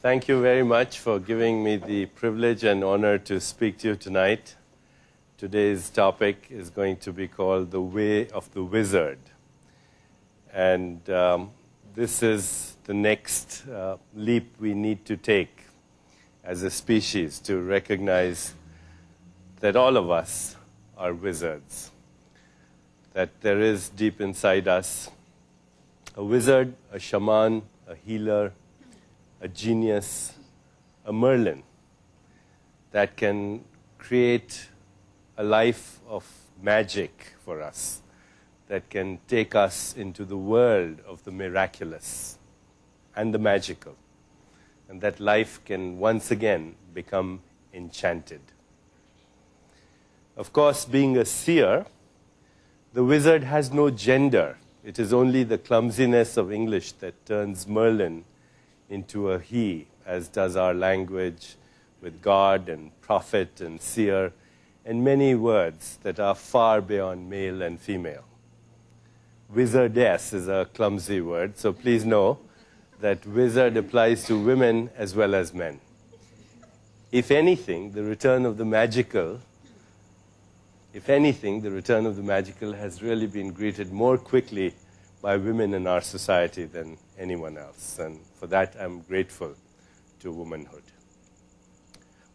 Thank you very much for giving me the privilege and honor to speak to you tonight. Today's topic is going to be called The Way of the Wizard. And this is the next leap we need to take as a species to recognize that all of us are wizards. That there is deep inside us a wizard, a shaman, a healer, a genius, a Merlin that can create a life of magic for us, that can take us into the world of the miraculous and the magical, and that life can once again become enchanted. Of course, being a seer, the wizard has no gender. It is only the clumsiness of English that turns Merlin into a he, as does our language with God and prophet and seer, and many words that are far beyond male and female. Wizardess is a clumsy word, so please know that wizard applies to women as well as men. If anything, the return of the magical has really been greeted more quickly by women in our society than anyone else. And for that, I'm grateful to womanhood.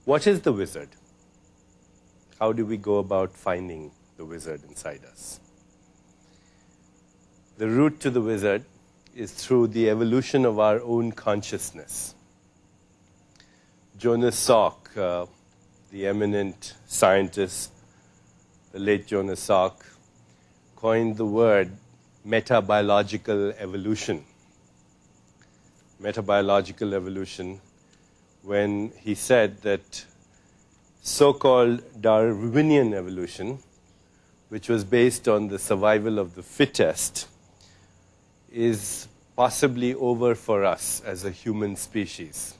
What is the wizard? How do we go about finding the wizard inside us? The route to the wizard is through the evolution of our own consciousness. Jonas Salk, the eminent scientist, the late Jonas Salk, coined the word metabiological evolution. Metabiological evolution, when he said that so-called Darwinian evolution, which was based on the survival of the fittest, is possibly over for us as a human species.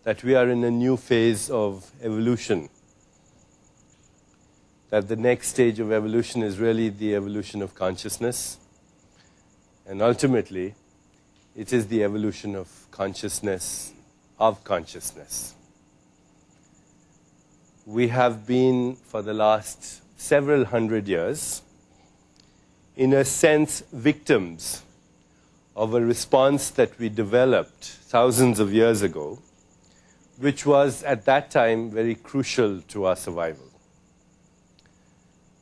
That we are in a new phase of evolution. That the next stage of evolution is really the evolution of consciousness. And ultimately, it is the evolution of consciousness of consciousness. We have been, for the last several hundred years, in a sense, victims of a response that we developed thousands of years ago, which was at that time very crucial to our survival.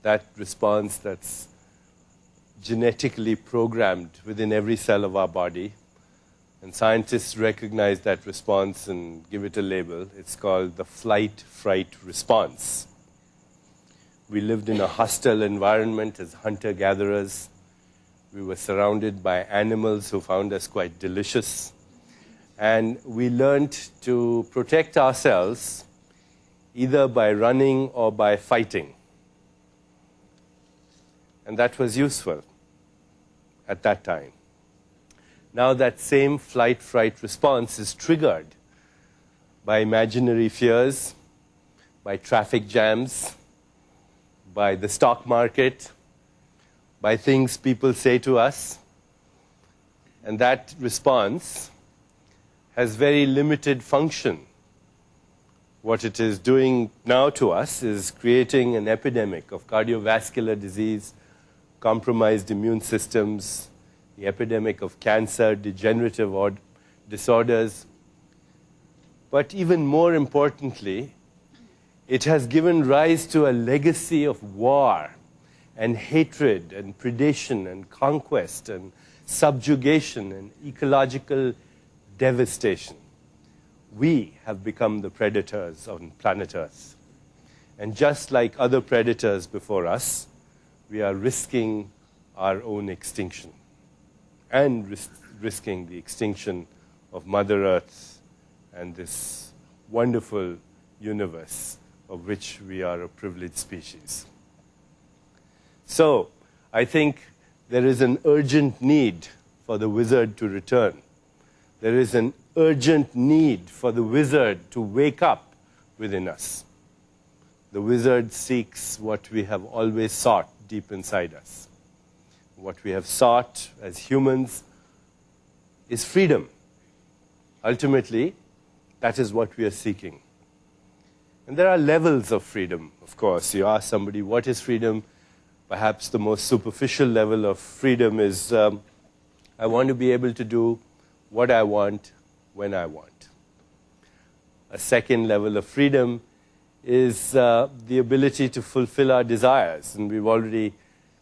That response that's genetically programmed within every cell of our body. And scientists recognize that response and give it a label. It's called the flight-fright response. We lived in a hostile environment as hunter-gatherers. We were surrounded by animals who found us quite delicious. And we learned to protect ourselves either by running or by fighting. And that was useful at that time. Now that same flight-fright response is triggered by imaginary fears, by traffic jams, by the stock market, by things people say to us. And that response has very limited function. What it is doing now to us is creating an epidemic of cardiovascular disease, compromised immune systems, the epidemic of cancer, degenerative disorders. But even more importantly, it has given rise to a legacy of war and hatred and predation and conquest and subjugation and ecological devastation. We have become the predators on planet Earth. And just like other predators before us, we are risking our own extinction and risking the extinction of Mother Earth and this wonderful universe of which we are a privileged species. So, I think there is an urgent need for the wizard to return. There is an urgent need for the wizard to wake up within us. The wizard seeks what we have always sought deep inside us. What we have sought as humans is freedom. ultimately, that is what we are seeking. And there are levels of freedom, of course. You ask somebody, what is freedom? Perhaps the most superficial level of freedom is, I want to be able to do what I want, when I want. A second level of freedom is the ability to fulfill our desires. And we've already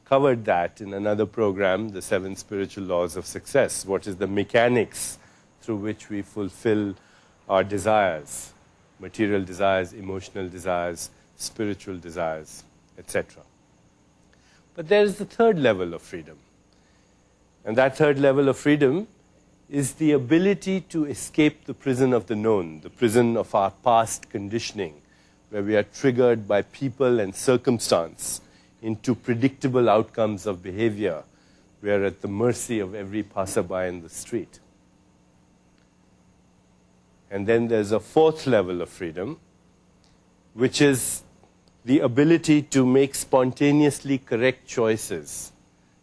covered that in another program, the 7 Spiritual Laws of Success. What is the mechanics through which we fulfill our desires? Material desires, emotional desires, spiritual desires, etc. But there is the third level of freedom. And that third level of freedom is the ability to escape the prison of the known, the prison of our past conditioning, where we are triggered by people and circumstance into predictable outcomes of behavior. We are at the mercy of every passerby in the street. And then there's a fourth level of freedom, which is the ability to make spontaneously correct choices,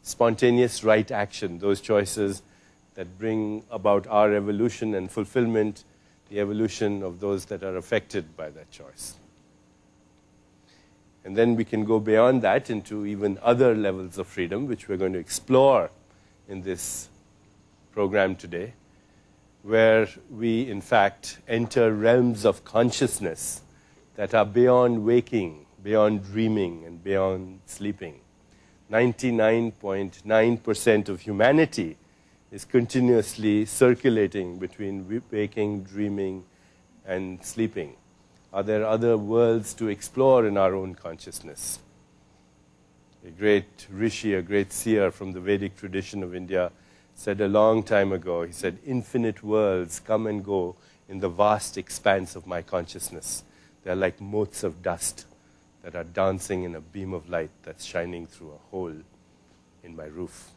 spontaneous right action, those choices that bring about our evolution and fulfillment, the evolution of those that are affected by that choice. And then we can go beyond that into even other levels of freedom, which we're going to explore in this program today, where we, in fact, enter realms of consciousness that are beyond waking, beyond dreaming, and beyond sleeping. 99.9% of humanity is continuously circulating between waking, dreaming, and sleeping. Are there other worlds to explore in our own consciousness? A great rishi, a great seer from the Vedic tradition of India said a long time ago, he said, infinite worlds come and go in the vast expanse of my consciousness. They're like motes of dust that are dancing in a beam of light that's shining through a hole in my roof.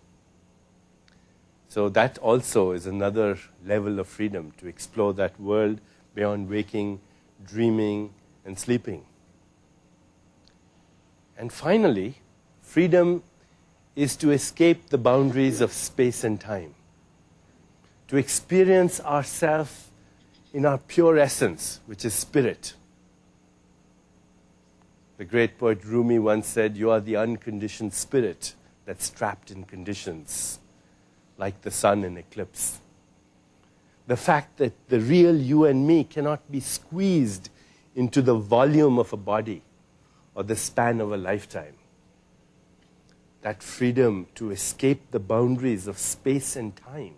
So that also is another level of freedom, to explore that world beyond waking, dreaming, and sleeping. And finally, freedom is to escape the boundaries of space and time, to experience ourselves in our pure essence, which is spirit. The great poet Rumi once said, you are the unconditioned spirit that's trapped in conditions, like the sun in eclipse. The fact that the real you and me cannot be squeezed into the volume of a body or the span of a lifetime. That freedom to escape the boundaries of space and time.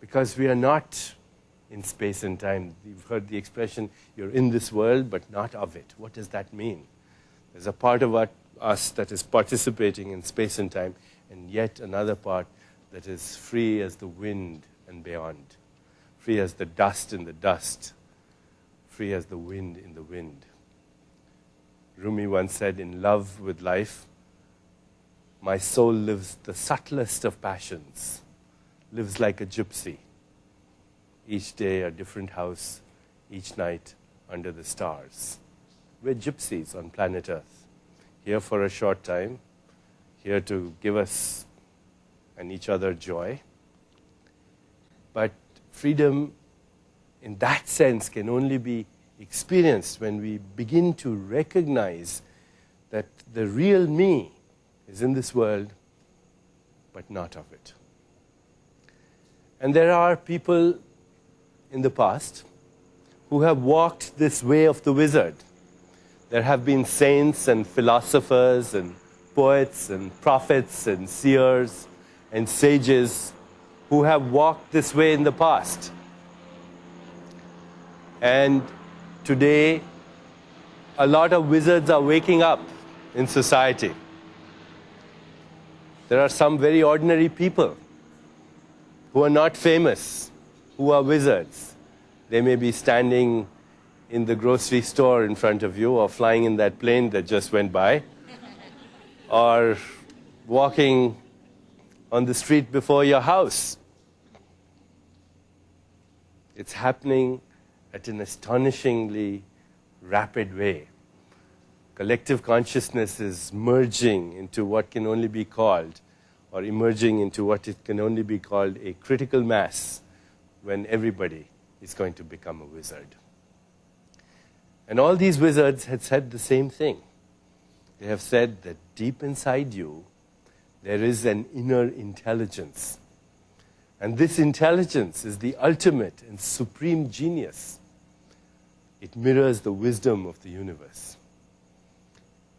Because we are not in space and time. You've heard the expression, you're in this world but not of it. What does that mean? There's a part of us that is participating in space and time, and yet another part that is free as the wind and beyond. Free as the dust in the dust. Free as the wind in the wind. Rumi once said, in love with life, my soul lives the subtlest of passions, lives like a gypsy. Each day a different house, each night under the stars. We're gypsies on planet Earth, here for a short time, here to give us and each other joy. But freedom in that sense can only be experienced when we begin to recognize that the real me is in this world, but not of it. And there are people in the past who have walked this way of the wizard. There have been saints and philosophers and poets and prophets and seers and sages who have walked this way in the past. And today, a lot of wizards are waking up in society. There are some very ordinary people who are not famous, who are wizards. They may be standing in the grocery store in front of you, or flying in that plane that just went by, or walking on the street before your house. It's happening at an astonishingly rapid way. Collective consciousness is merging into what can only be called, or emerging into what it can only be called, a critical mass, when everybody is going to become a wizard. And all these wizards had said the same thing. They have said that deep inside you, there is an inner intelligence. And this intelligence is the ultimate and supreme genius. It mirrors the wisdom of the universe.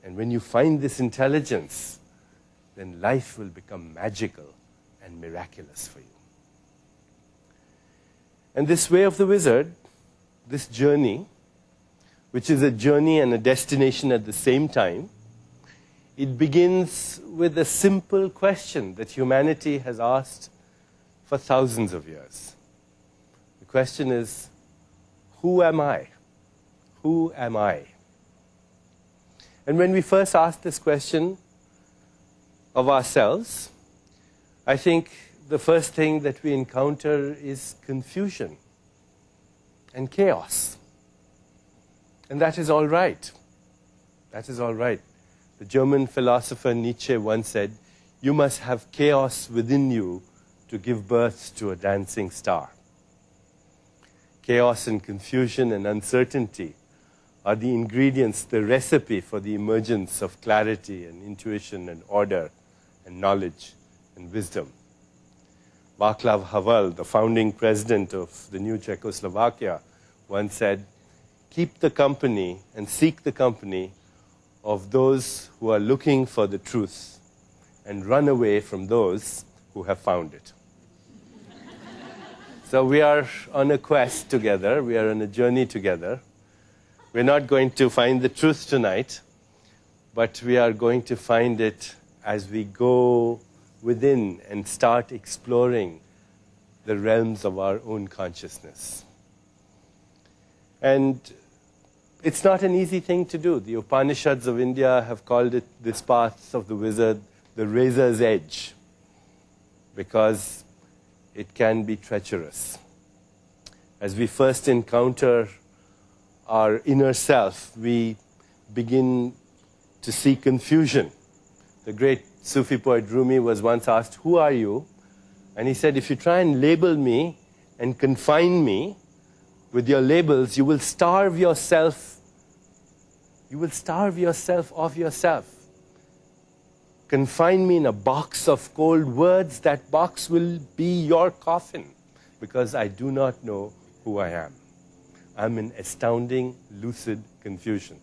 And when you find this intelligence, then life will become magical and miraculous for you. And this way of the wizard, this journey, which is a journey and a destination at the same time, it begins with a simple question that humanity has asked for thousands of years. The question is, who am I? Who am I? And when we first ask this question of ourselves, I think the first thing that we encounter is confusion and chaos. And that is all right. That is all right. The German philosopher Nietzsche once said, "You must have chaos within you to give birth to a dancing star." Chaos and confusion and uncertainty are the ingredients, the recipe for the emergence of clarity and intuition and order and knowledge and wisdom. Václav Havel, the founding president of the new Czechoslovakia, once said, "Keep the company and seek the company of those who are looking for the truth and run away from those who have found it." So we are on a quest together. We are on a journey together. We're not going to find the truth tonight, but we are going to find it as we go within and start exploring the realms of our own consciousness. And it's not an easy thing to do. The Upanishads of India have called it, this path of the wizard, the razor's edge, because it can be treacherous. As we first encounter our inner self, we begin to see confusion. The great Sufi poet Rumi was once asked, "Who are you?" And he said, "If you try and label me and confine me with your labels, you will starve yourself. You will starve yourself of yourself. Confine me in a box of cold words, that box will be your coffin, because I do not know who I am. I'm in astounding, lucid confusion."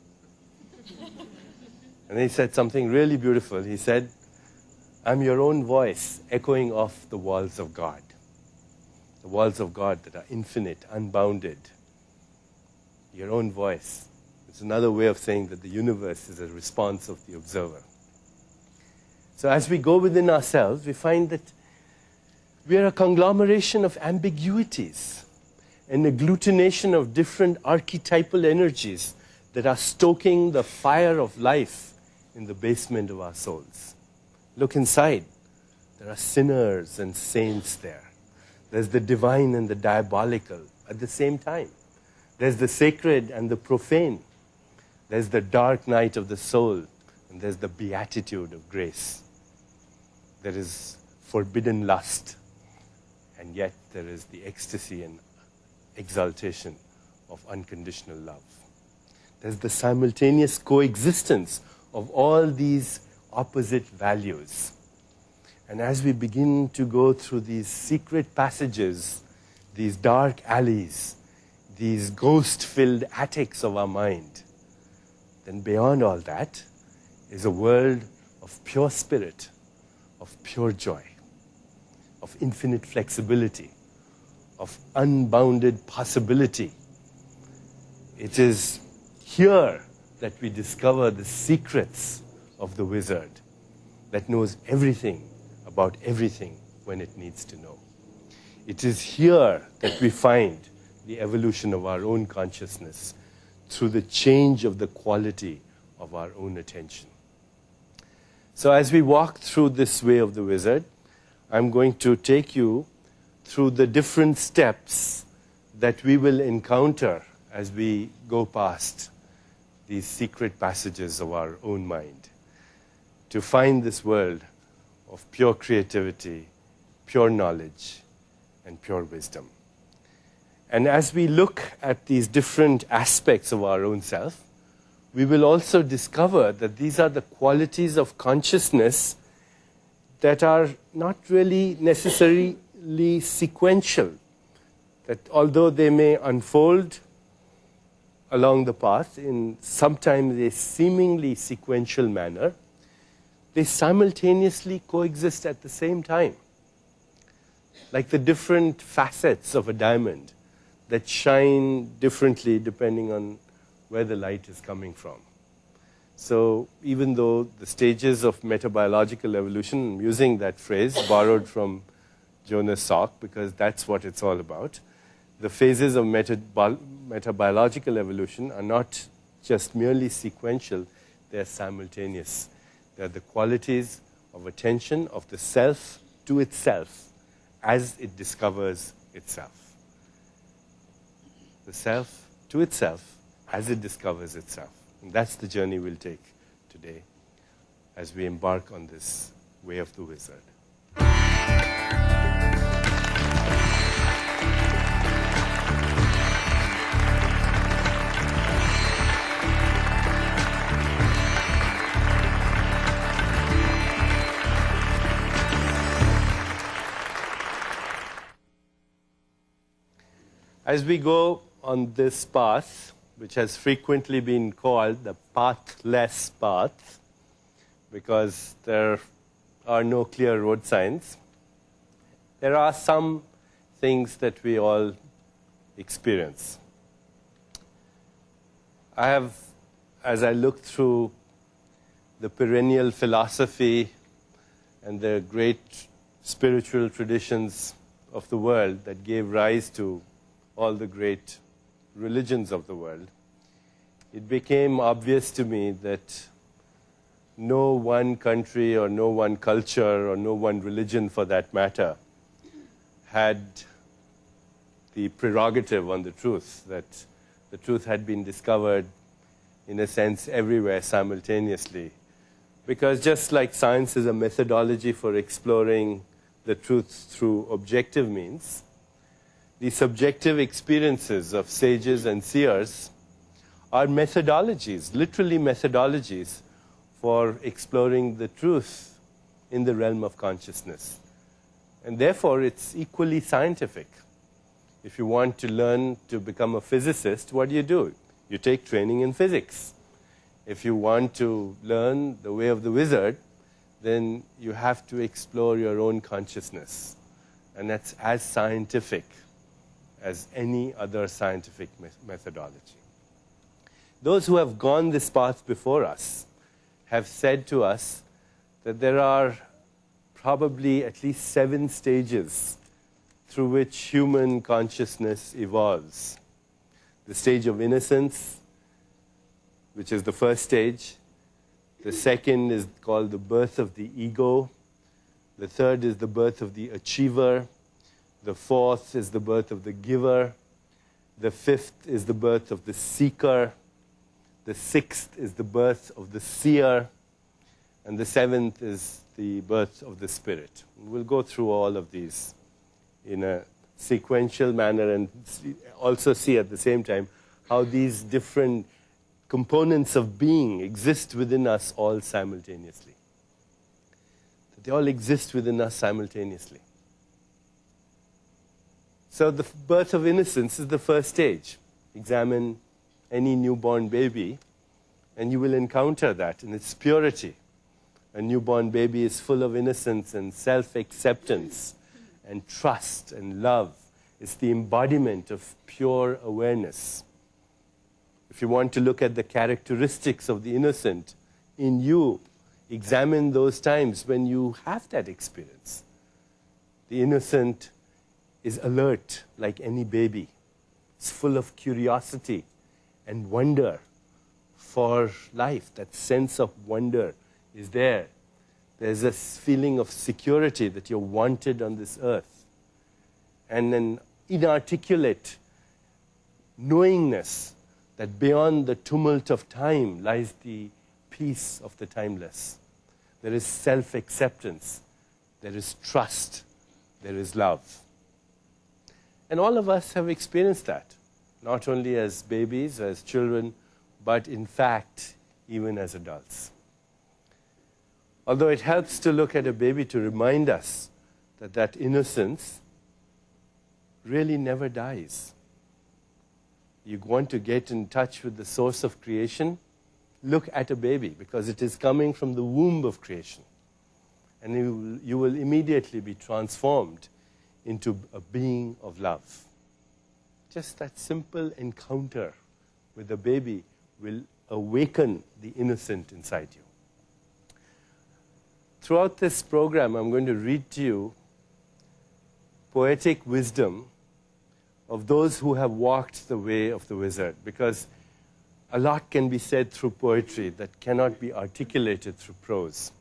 And he said something really beautiful. He said, "I'm your own voice echoing off the walls of God. The walls of God that are infinite, unbounded. Your own voice." It's another way of saying that the universe is a response of the observer. So as we go within ourselves, we find that we are a conglomeration of ambiguities, an agglutination of different archetypal energies that are stoking the fire of life in the basement of our souls. Look inside. There are sinners and saints there. There's the divine and the diabolical at the same time. There's the sacred and the profane. There's the dark night of the soul, and there's the beatitude of grace. There is forbidden lust, and yet there is the ecstasy and exaltation of unconditional love. There's the simultaneous coexistence of all these opposite values. And as we begin to go through these secret passages, these dark alleys, these ghost-filled attics of our mind, then beyond all that is a world of pure spirit, of pure joy, of infinite flexibility, of unbounded possibility. It is here that we discover the secrets of the wizard that knows everything about everything when it needs to know. It is here that we find the evolution of our own consciousness through the change of the quality of our own attention. So as we walk through this way of the wizard, I'm going to take you through the different steps that we will encounter as we go past these secret passages of our own mind to find this world of pure creativity, pure knowledge, and pure wisdom. And as we look at these different aspects of our own self, we will also discover that these are the qualities of consciousness that are not really necessarily sequential. That although they may unfold along the path in sometimes a seemingly sequential manner, they simultaneously coexist at the same time. Like the different facets of a diamond that shine differently depending on where the light is coming from. So even though the stages of metabiological evolution, I'm using that phrase borrowed from Jonas Salk because that's what it's all about, the phases of metabiological evolution are not just merely sequential, they're simultaneous. They're the qualities of attention of the self to itself as it discovers itself. The self to itself as it discovers itself. And that's the journey we'll take today as we embark on this way of the wizard. As we go on this path, which has frequently been called the pathless path, because there are no clear road signs, there are some things that we all experience. I have, as I looked through the perennial philosophy and the great spiritual traditions of the world that gave rise to all the great religions of the world, it became obvious to me that no one country or no one culture or no one religion for that matter had the prerogative on the truth, that the truth had been discovered in a sense everywhere simultaneously. Because just like science is a methodology for exploring the truth through objective means, the subjective experiences of sages and seers are methodologies, literally methodologies, for exploring the truth in the realm of consciousness. And therefore, it's equally scientific. If you want to learn to become a physicist, what do? You take training in physics. If you want to learn the way of the wizard, then you have to explore your own consciousness. And that's as scientific as any other scientific methodology. Those who have gone this path before us have said to us that there are probably at least 7 stages through which human consciousness evolves. The stage of innocence, which is the first stage. The second is called the birth of the ego. The third is the birth of the achiever. The fourth is the birth of the giver. The fifth is the birth of the seeker. The sixth is the birth of the seer. And the seventh is the birth of the spirit. We'll go through all of these in a sequential manner and also see at the same time how these different components of being exist within us all simultaneously. They all exist within us simultaneously. So the birth of innocence is the first stage. Examine any newborn baby, and you will encounter that in its purity. A newborn baby is full of innocence and self-acceptance and trust and love. It's the embodiment of pure awareness. If you want to look at the characteristics of the innocent in you, examine those times when you have that experience. The innocent is alert like any baby. It's full of curiosity and wonder for life. That sense of wonder is there. There's this feeling of security that you're wanted on this earth. And an inarticulate knowingness that beyond the tumult of time lies the peace of the timeless. There is self-acceptance. There is trust. There is love. And all of us have experienced that, not only as babies, as children, but in fact, even as adults. Although it helps to look at a baby to remind us that that innocence really never dies. You want to get in touch with the source of creation, look at a baby, because it is coming from the womb of creation. And you will immediately be transformed into a being of love. Just that simple encounter with a baby will awaken the innocent inside you. Throughout this program, I'm going to read to you poetic wisdom of those who have walked the way of the wizard, because a lot can be said through poetry that cannot be articulated through prose.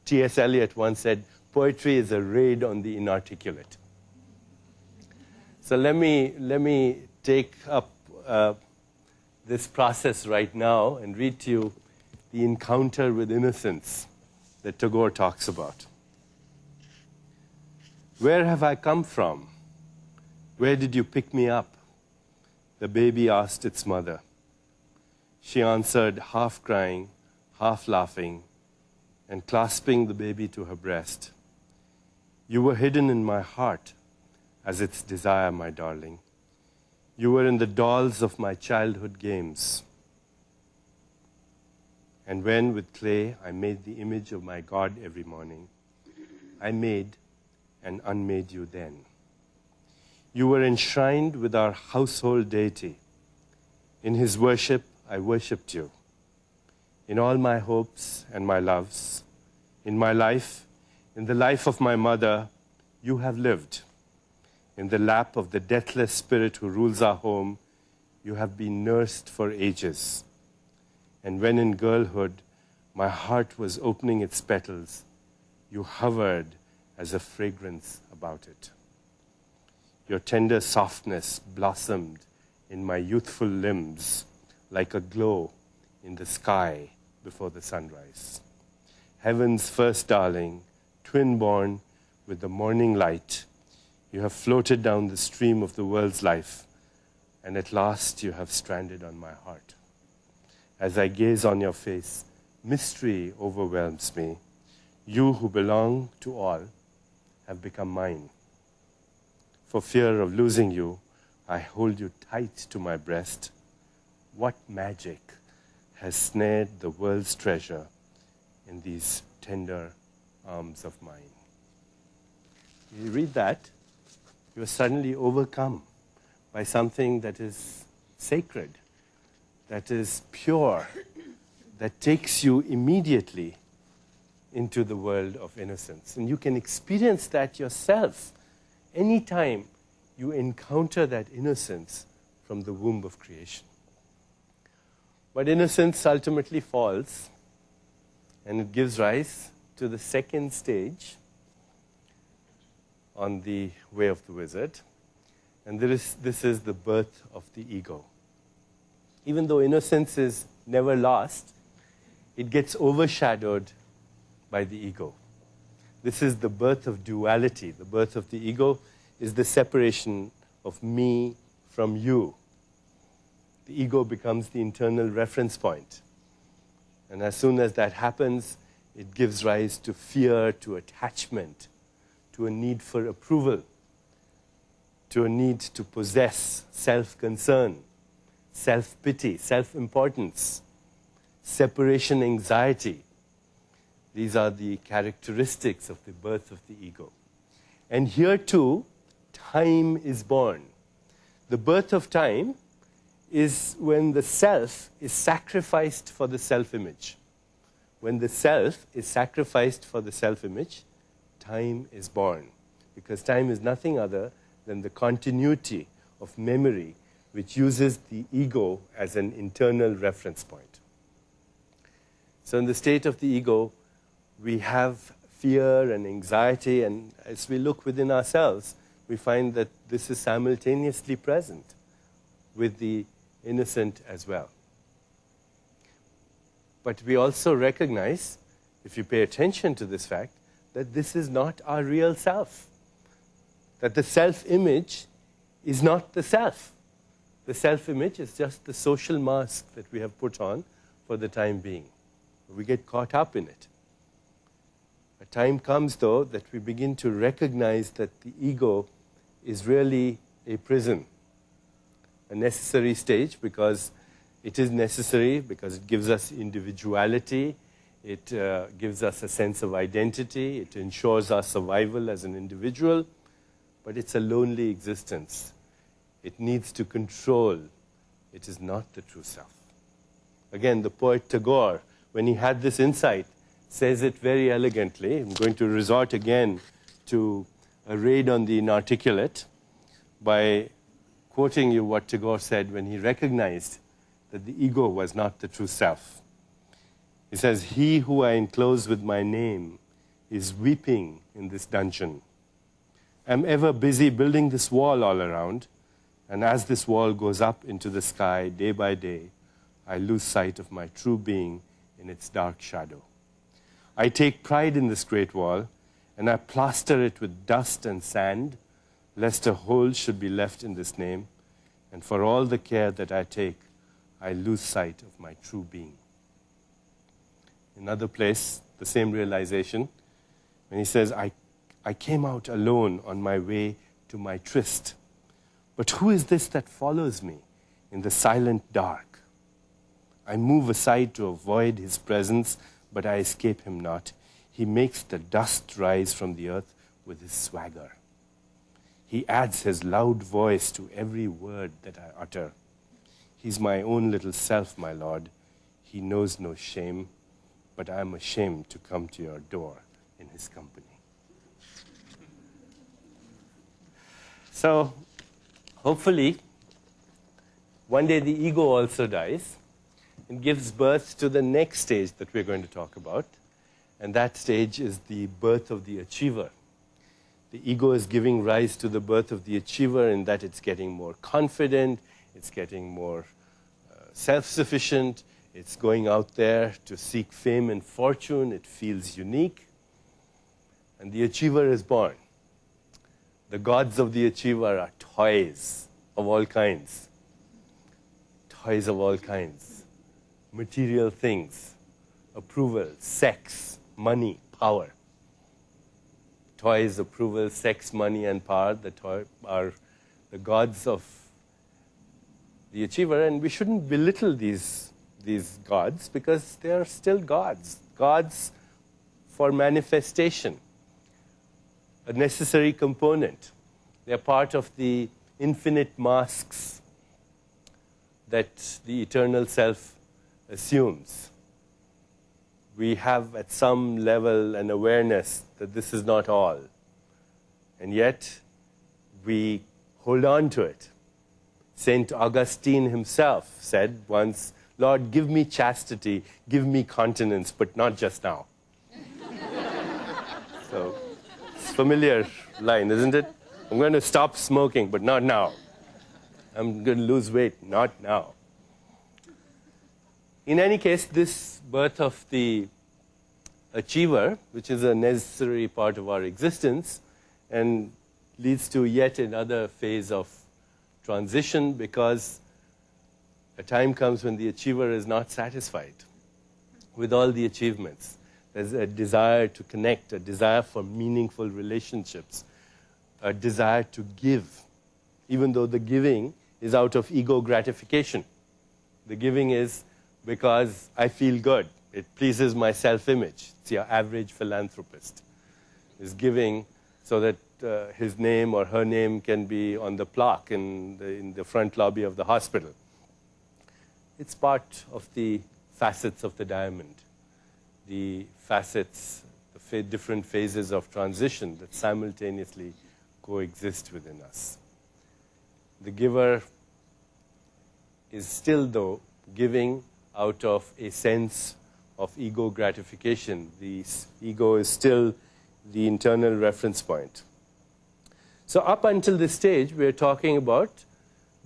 T.S. Eliot once said, poetry is a raid on the inarticulate. So let me take up this process right now and read to you the encounter with innocence that Tagore talks about. Where have I come from? Where did you pick me up? The baby asked its mother. She answered, half crying, half laughing, and clasping the baby to her breast. You were hidden in my heart as its desire, my darling. You were in the dolls of my childhood games. And when, with clay, I made the image of my God every morning, I made and unmade you then. You were enshrined with our household deity. In his worship, I worshipped you. In all my hopes and my loves, in my life, in the life of my mother, you have lived. In the lap of the deathless spirit who rules our home, you have been nursed for ages. And when in girlhood my heart was opening its petals, you hovered as a fragrance about it. Your tender softness blossomed in my youthful limbs like a glow in the sky before the sunrise. Heaven's first darling, twin-born with the morning light, you have floated down the stream of the world's life, and at last you have stranded on my heart. As I gaze on your face, mystery overwhelms me. You who belong to all have become mine. For fear of losing you, I hold you tight to my breast. What magic has snared the world's treasure in these tender arms of mine? You read that, you are suddenly overcome by something that is sacred, that is pure, that takes you immediately into the world of innocence. And you can experience that yourself anytime you encounter that innocence from the womb of creation. But innocence ultimately falls, and it gives rise to the second stage on the way of the wizard. And this is the birth of the ego. Even though innocence is never lost, it gets overshadowed by the ego. This is the birth of duality. The birth of the ego is the separation of me from you. The ego becomes the internal reference point. And as soon as that happens, it gives rise to fear, to attachment, to a need for approval, to a need to possess, self-concern, self-pity, self-importance, separation anxiety. These are the characteristics of the birth of the ego. And here too, time is born. The birth of time is when the self is sacrificed for the self-image. When the self is sacrificed for the self-image, time is born. Because time is nothing other than the continuity of memory which uses the ego as an internal reference point. So in the state of the ego, we have fear and anxiety, and as we look within ourselves, we find that this is simultaneously present with the innocent as well. But we also recognize, if you pay attention to this fact, that this is not our real self. That the self-image is not the self. The self-image is just the social mask that we have put on for the time being. We get caught up in it. A time comes, though, that we begin to recognize that the ego is really a prison, a necessary stage, because it is necessary, because it gives us individuality, it gives us a sense of identity, it ensures our survival as an individual, but it's a lonely existence. It needs to control. It is not the true self. Again, the poet Tagore, when he had this insight, says it very elegantly. I'm going to resort again to a raid on the inarticulate by quoting you what Tagore said when he recognized that the ego was not the true self. He says, "He who I enclose with my name is weeping in this dungeon. I'm ever busy building this wall all around, and as this wall goes up into the sky day by day, I lose sight of my true being in its dark shadow. I take pride in this great wall, and I plaster it with dust and sand, lest a hole should be left in this name, and for all the care that I take, I lose sight of my true being." Another place, the same realization, when he says, I came out alone on my way to my tryst, but who is this that follows me in the silent dark? I move aside to avoid his presence, but I escape him not. He makes the dust rise from the earth with his swagger. He adds his loud voice to every word that I utter. He's my own little self, my Lord. He knows no shame, but I am ashamed to come to your door in his company. So, hopefully, one day the ego also dies and gives birth to the next stage that we're going to talk about. And that stage is the birth of the achiever. The ego is giving rise to the birth of the achiever in that it's getting more confident, it's getting more self-sufficient, it's going out there to seek fame and fortune, it feels unique. And the achiever is born. The gods of the achiever are toys of all kinds. Toys of all kinds. Material things, approval, sex, money, power. Toys, approval, sex, money, and power are the gods of the achiever, and we shouldn't belittle these gods because they are still gods. Gods for manifestation, a necessary component. They are part of the infinite masks that the eternal self assumes. We have at some level an awareness that this is not all. And yet, we hold on to it. St. Augustine himself said once, "Lord, give me chastity, give me continence, but not just now." So, it's a familiar line, isn't it? I'm going to stop smoking, but not now. I'm going to lose weight, not now. In any case, this birth of the achiever, which is a necessary part of our existence, and leads to yet another phase of transition, because a time comes when the achiever is not satisfied with all the achievements. There's a desire to connect, a desire for meaningful relationships, a desire to give, even though the giving is out of ego gratification. The giving is because I feel good. It pleases my self-image. It's your average philanthropist is giving so that his name or her name can be on the plaque in the front lobby of the hospital. It's part of the facets of the diamond, the facets, the different phases of transition that simultaneously coexist within us. The giver is still, though, giving out of a sense of ego gratification. The ego is still the internal reference point. So up until this stage, we're talking about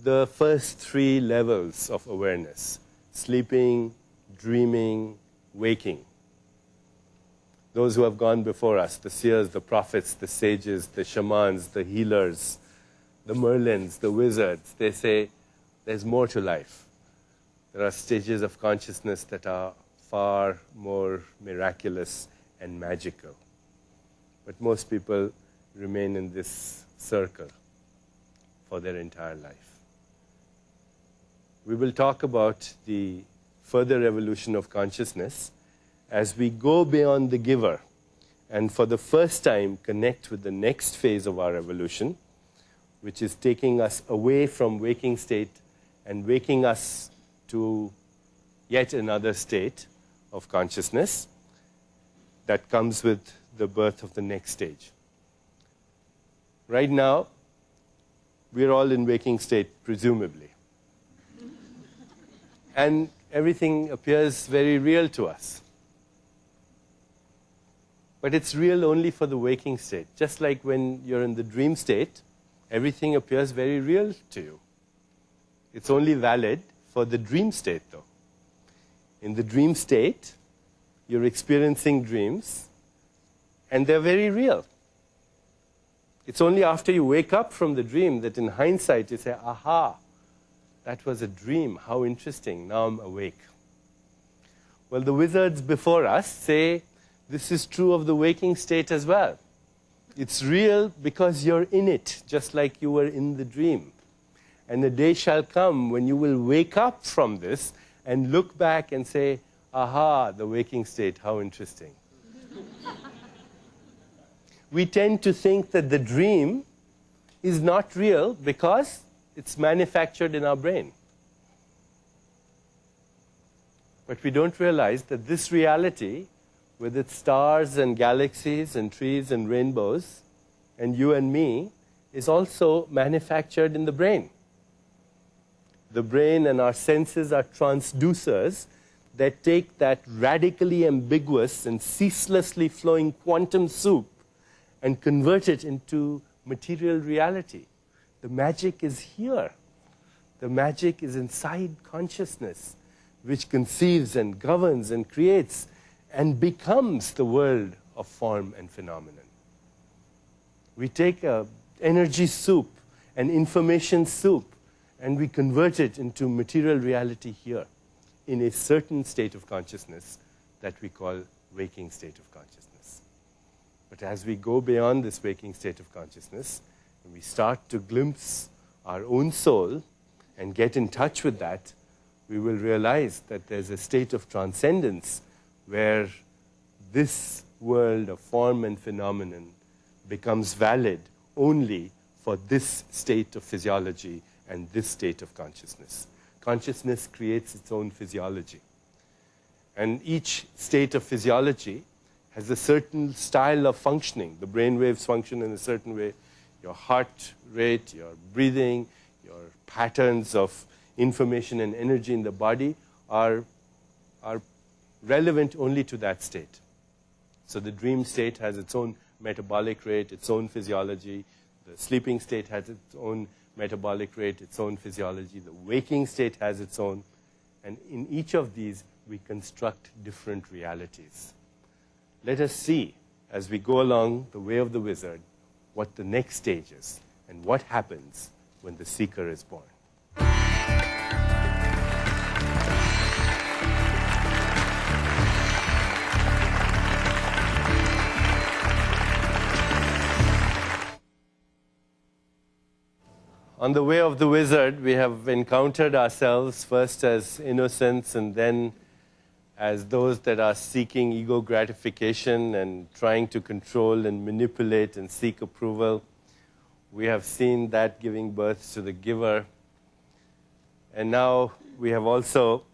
the first three levels of awareness: sleeping, dreaming, waking. Those who have gone before us, the seers, the prophets, the sages, the shamans, the healers, the Merlins, the wizards, they say there's more to life. There are stages of consciousness that are far more miraculous and magical. But most people remain in this circle for their entire life. We will talk about the further evolution of consciousness as we go beyond the giver and for the first time connect with the next phase of our evolution, which is taking us away from waking state and waking us to yet another state of consciousness that comes with the birth of the next stage. Right now, we're all in waking state, presumably. And everything appears very real to us. But it's real only for the waking state. Just like when you're in the dream state, everything appears very real to you. It's only valid for the dream state, though. In the dream state, you're experiencing dreams, and they're very real. It's only after you wake up from the dream that in hindsight you say, aha, that was a dream, how interesting, now I'm awake. Well, the wizards before us say this is true of the waking state as well. It's real because you're in it, just like you were in the dream. And the day shall come when you will wake up from this and look back and say, aha, the waking state, how interesting. We tend to think that the dream is not real because it's manufactured in our brain. But we don't realize that this reality, with its stars and galaxies and trees and rainbows, and you and me, is also manufactured in the brain. The brain and our senses are transducers that take that radically ambiguous and ceaselessly flowing quantum soup and convert it into material reality. The magic is here. The magic is inside consciousness, which conceives and governs and creates and becomes the world of form and phenomenon. We take an energy soup, an information soup, and we convert it into material reality here in a certain state of consciousness that we call waking state of consciousness. But as we go beyond this waking state of consciousness, and we start to glimpse our own soul and get in touch with that, we will realize that there's a state of transcendence where this world of form and phenomenon becomes valid only for this state of physiology and this state of consciousness. Consciousness creates its own physiology. And each state of physiology has a certain style of functioning. The brain waves function in a certain way. Your heart rate, your breathing, your patterns of information and energy in the body are relevant only to that state. So the dream state has its own metabolic rate, its own physiology. The sleeping state has its own metabolic rate, its own physiology. The waking state has its own. And in each of these, we construct different realities. Let us see, as we go along the way of the wizard, what the next stage is and what happens when the seeker is born. On the way of the wizard, we have encountered ourselves first as innocents and then as those that are seeking ego gratification and trying to control and manipulate and seek approval. We have seen that giving birth to the giver. And now we have also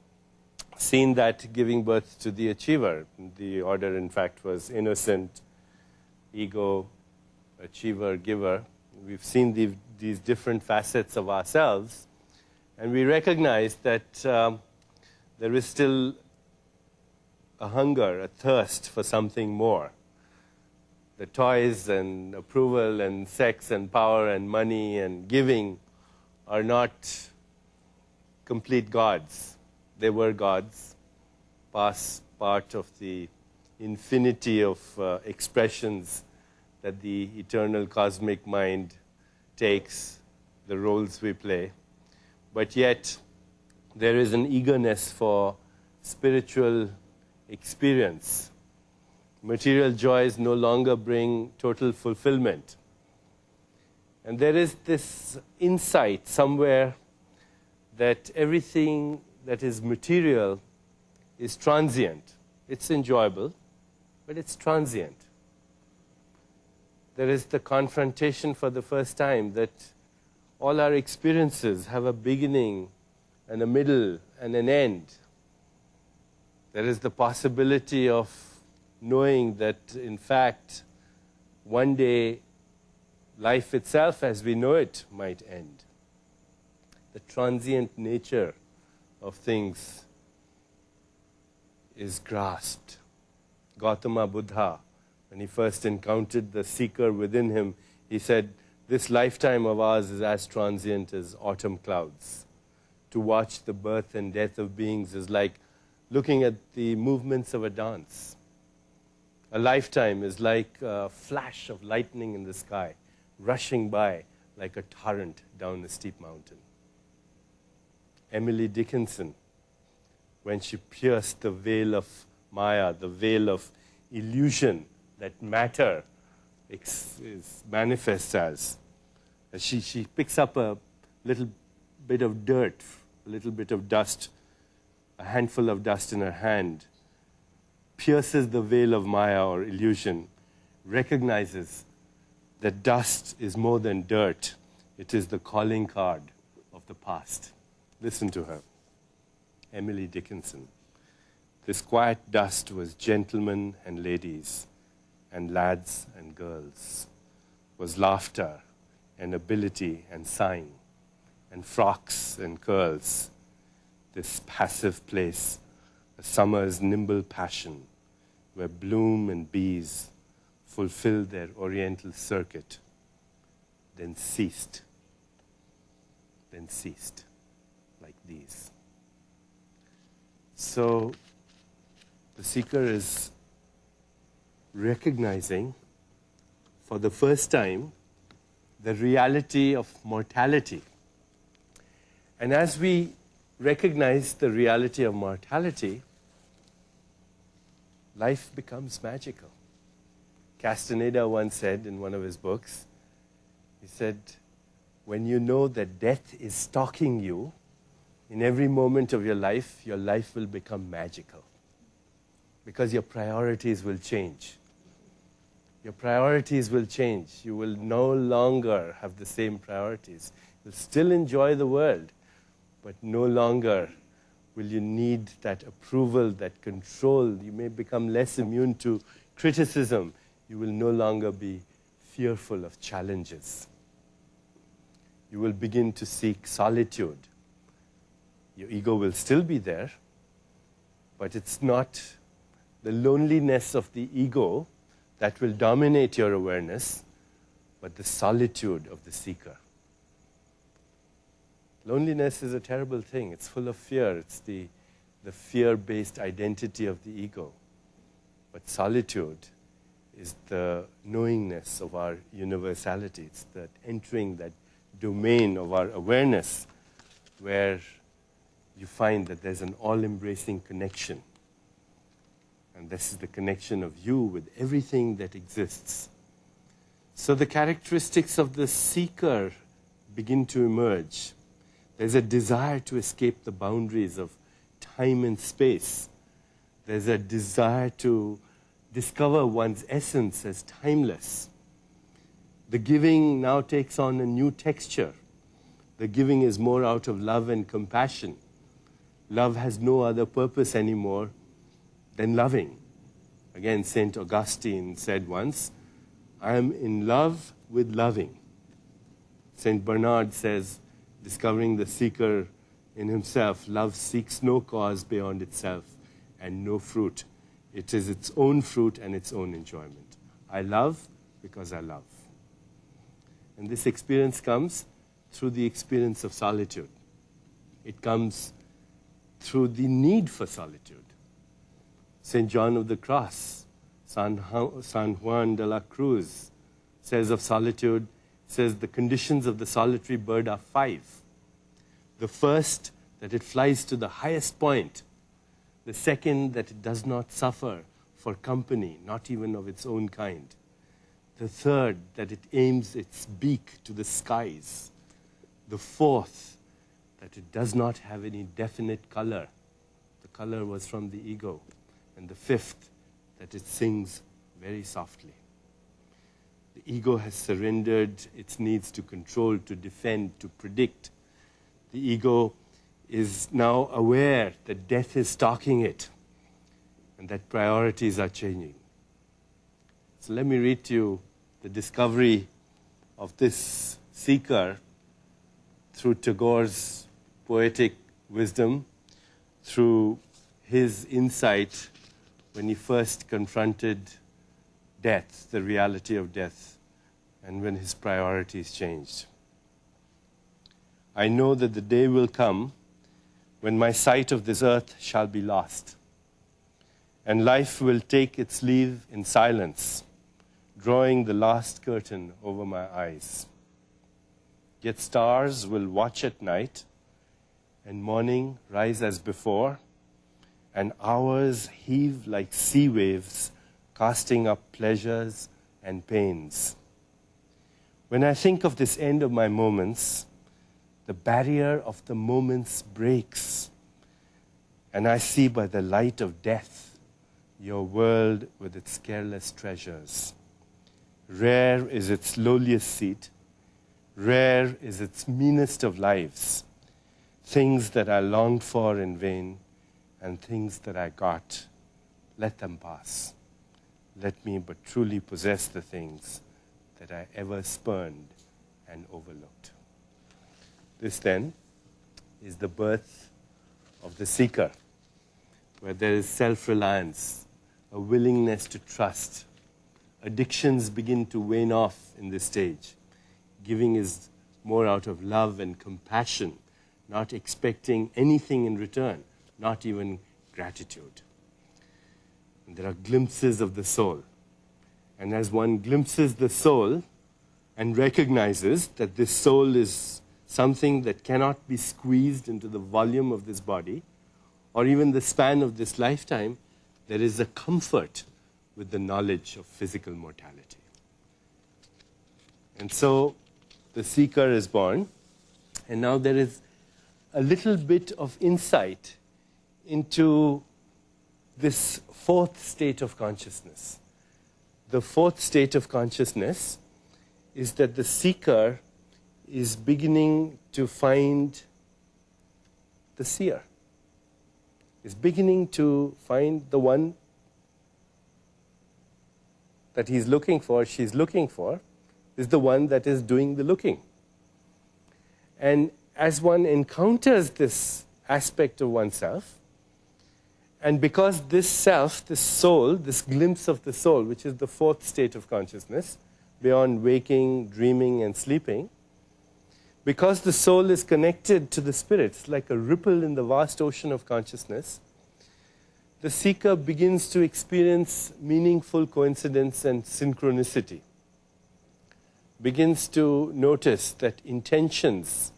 seen that giving birth to the achiever. The order, in fact, was innocent, ego, achiever, giver. We've seen these different facets of ourselves, and we recognize that there is still a hunger, a thirst for something more. The toys and approval and sex and power and money and giving are not complete gods. They were gods, part of the infinity of expressions that the eternal cosmic mind takes the roles we play. But yet, there is an eagerness for spiritual experience. Material joys no longer bring total fulfillment. And there is this insight somewhere that everything that is material is transient. It's enjoyable, but it's transient. There is the confrontation for the first time that all our experiences have a beginning and a middle and an end. There is the possibility of knowing that, in fact, one day life itself as we know it might end. The transient nature of things is grasped. Gautama Buddha, when he first encountered the seeker within him, he said, this lifetime of ours is as transient as autumn clouds. To watch the birth and death of beings is like looking at the movements of a dance. A lifetime is like a flash of lightning in the sky, rushing by like a torrent down a steep mountain. Emily Dickinson, when she pierced the veil of Maya, the veil of illusion that matter manifests as she picks up a little bit of dirt, a little bit of dust, a handful of dust in her hand, pierces the veil of Maya or illusion, recognizes that dust is more than dirt. It is the calling card of the past. Listen to her. Emily Dickinson. This quiet dust was gentlemen and ladies, and lads and girls, was laughter and ability and sign, and frocks and curls. This passive place, a summer's nimble passion, where bloom and bees fulfilled their oriental circuit, then ceased, like these. So the seeker is recognizing for the first time the reality of mortality. And as we recognize the reality of mortality, life becomes magical. Castaneda once said in one of his books, he said, when you know that death is stalking you in every moment of your life will become magical. Because your priorities will change. Your priorities will change. You will no longer have the same priorities. You'll still enjoy the world, but no longer will you need that approval, that control. You may become less immune to criticism. You will no longer be fearful of challenges. You will begin to seek solitude. Your ego will still be there, but it's not the loneliness of the ego that will dominate your awareness, but the solitude of the seeker. Loneliness is a terrible thing. It's full of fear. It's the fear-based identity of the ego. But solitude is the knowingness of our universality. It's that entering that domain of our awareness where you find that there's an all-embracing connection. And this is the connection of you with everything that exists. So the characteristics of the seeker begin to emerge. There's a desire to escape the boundaries of time and space. There's a desire to discover one's essence as timeless. The giving now takes on a new texture. The giving is more out of love and compassion. Love has no other purpose anymore than loving. Again, St. Augustine said once, I am in love with loving. St. Bernard says, discovering the seeker in himself, love seeks no cause beyond itself and no fruit. It is its own fruit and its own enjoyment. I love because I love. And this experience comes through the experience of solitude. It comes through the need for solitude. St. John of the Cross, San Juan de la Cruz, says of solitude, says the conditions of the solitary bird are 5. The first, that it flies to the highest point. The second, that it does not suffer for company, not even of its own kind. The third, that it aims its beak to the skies. The fourth, that it does not have any definite color. The color was from the ego. And the fifth, that it sings very softly. The ego has surrendered its needs to control, to defend, to predict. The ego is now aware that death is stalking it and that priorities are changing. So let me read to you the discovery of this seeker through Tagore's poetic wisdom, through his insight when he first confronted death, the reality of death, and when his priorities changed. I know that the day will come when my sight of this earth shall be lost, and life will take its leave in silence, drawing the last curtain over my eyes. Yet stars will watch at night, and morning rise as before, and hours heave like sea waves, casting up pleasures and pains. When I think of this end of my moments, the barrier of the moments breaks, and I see by the light of death your world with its careless treasures. Rare is its lowliest seat, rare is its meanest of lives, things that I longed for in vain, and things that I got, let them pass. Let me but truly possess the things that I ever spurned and overlooked. This then is the birth of the seeker, where there is self-reliance, a willingness to trust. Addictions begin to wane off in this stage. Giving is more out of love and compassion, not expecting anything in return, not even gratitude. And there are glimpses of the soul. And as one glimpses the soul and recognizes that this soul is something that cannot be squeezed into the volume of this body, or even the span of this lifetime, there is a comfort with the knowledge of physical mortality. And so the seeker is born, and now there is a little bit of insight into this fourth state of consciousness. The fourth state of consciousness is that the seeker is beginning to find the seer, is beginning to find the one that he's looking for, she's looking for, is the one that is doing the looking. And as one encounters this aspect of oneself, and because this self, this soul, this glimpse of the soul, which is the fourth state of consciousness, beyond waking, dreaming, and sleeping, because the soul is connected to the spirit, it's like a ripple in the vast ocean of consciousness, the seeker begins to experience meaningful coincidence and synchronicity, begins to notice that intentions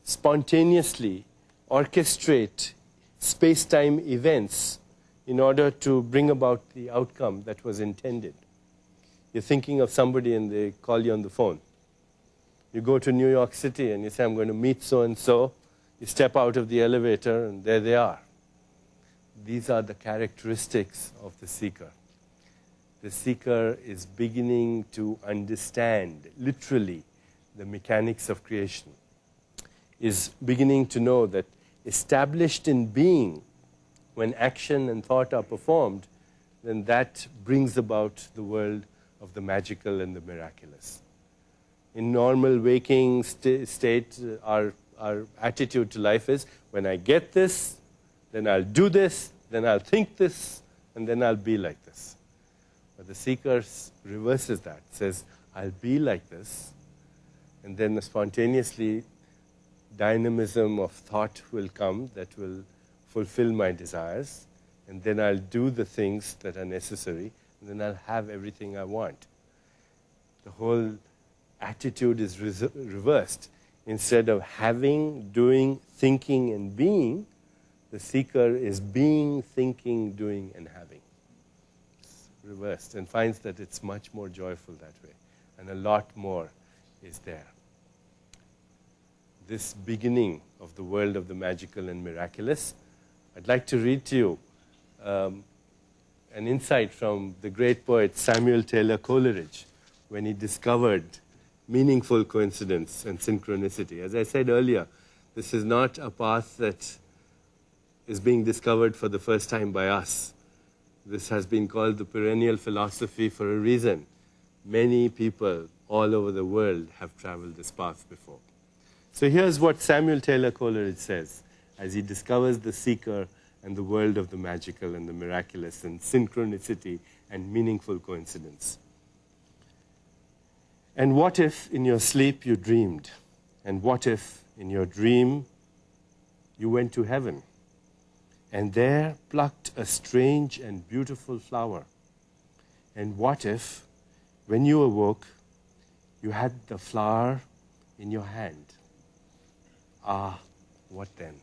spontaneously orchestrate space-time events in order to bring about the outcome that was intended. You're thinking of somebody and they call you on the phone. You go to New York City and you say, I'm going to meet so-and-so. You step out of the elevator and there they are. These are the characteristics of the seeker. The seeker is beginning to understand, literally, the mechanics of creation. Is beginning to know that established in being, when action and thought are performed, then that brings about the world of the magical and the miraculous. In normal waking state, our attitude to life is, when I get this, then I'll do this, then I'll think this, and then I'll be like this. But the seeker reverses that, says, I'll be like this, and then spontaneously dynamism of thought will come that will fulfill my desires, and then I'll do the things that are necessary, and then I'll have everything I want. The whole attitude is reversed. Instead of having, doing, thinking, and being, the seeker is being, thinking, doing, and having. It's reversed, and finds that it's much more joyful that way, and a lot more is there. This beginning of the world of the magical and miraculous, I'd like to read to you an insight from the great poet Samuel Taylor Coleridge when he discovered meaningful coincidence and synchronicity. As I said earlier, this is not a path that is being discovered for the first time by us. This has been called the perennial philosophy for a reason. Many people all over the world have traveled this path before. So here's what Samuel Taylor Coleridge says as he discovers the seeker and the world of the magical and the miraculous and synchronicity and meaningful coincidence. And what if in your sleep you dreamed? And what if in your dream you went to heaven and there plucked a strange and beautiful flower? And what if when you awoke you had the flower in your hand? Ah, what then?